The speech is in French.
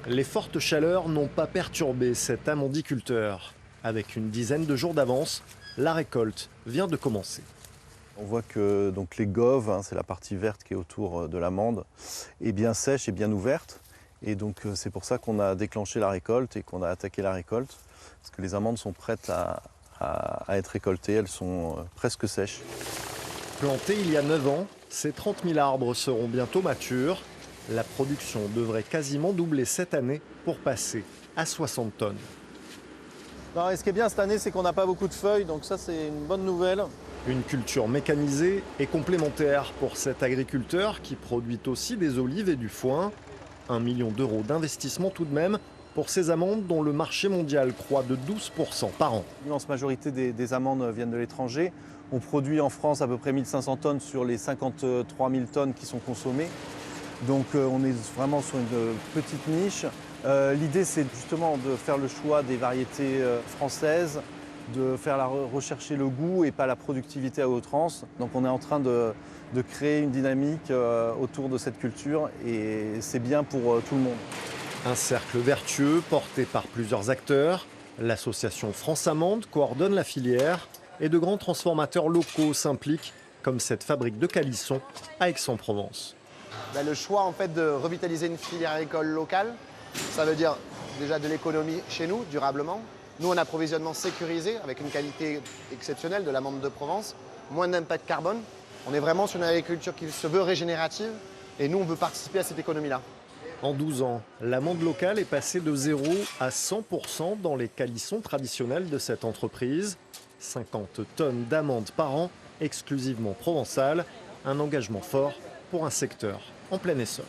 Les fortes chaleurs n'ont pas perturbé cet amandiculteur. Avec une dizaine de jours d'avance, la récolte vient de commencer. On voit que donc, les goves, c'est la partie verte qui est autour de l'amande, est bien sèche et bien ouverte. Et donc c'est pour ça qu'on a déclenché la récolte et qu'on a attaqué la récolte. Parce que les amandes sont prêtes à être récoltées, elles sont presque sèches. Plantés il y a 9 ans, ces 30 000 arbres seront bientôt matures. La production devrait quasiment doubler cette année pour passer à 60 tonnes. Non, et ce qui est bien cette année, c'est qu'on n'a pas beaucoup de feuilles, donc ça c'est une bonne nouvelle. Une culture mécanisée et complémentaire pour cet agriculteur qui produit aussi des olives et du foin. 1 million d'euros d'investissement tout de même pour ces amandes dont le marché mondial croît de 12% par an. L'immense majorité des amandes viennent de l'étranger. On produit en France à peu près 1500 tonnes sur les 53 000 tonnes qui sont consommées. Donc on est vraiment sur une petite niche. L'idée c'est justement de faire le choix des variétés françaises, de faire rechercher le goût et pas la productivité à outrance. Donc on est en train de créer une dynamique autour de cette culture et c'est bien pour tout le monde. Un cercle vertueux porté par plusieurs acteurs. L'association France Amande coordonne la filière et de grands transformateurs locaux s'impliquent, comme cette fabrique de calisson à Aix-en-Provence. Le choix en fait de revitaliser une filière agricole locale, ça veut dire déjà de l'économie chez nous, durablement. Nous, on a un approvisionnement sécurisé avec une qualité exceptionnelle de l'amande de Provence, moins d'impact carbone. On est vraiment sur une agriculture qui se veut régénérative et nous, on veut participer à cette économie-là. En 12 ans, l'amande locale est passée de 0 à 100% dans les calissons traditionnels de cette entreprise. 50 tonnes d'amandes par an, exclusivement provençales, un engagement fort pour un secteur en plein essor.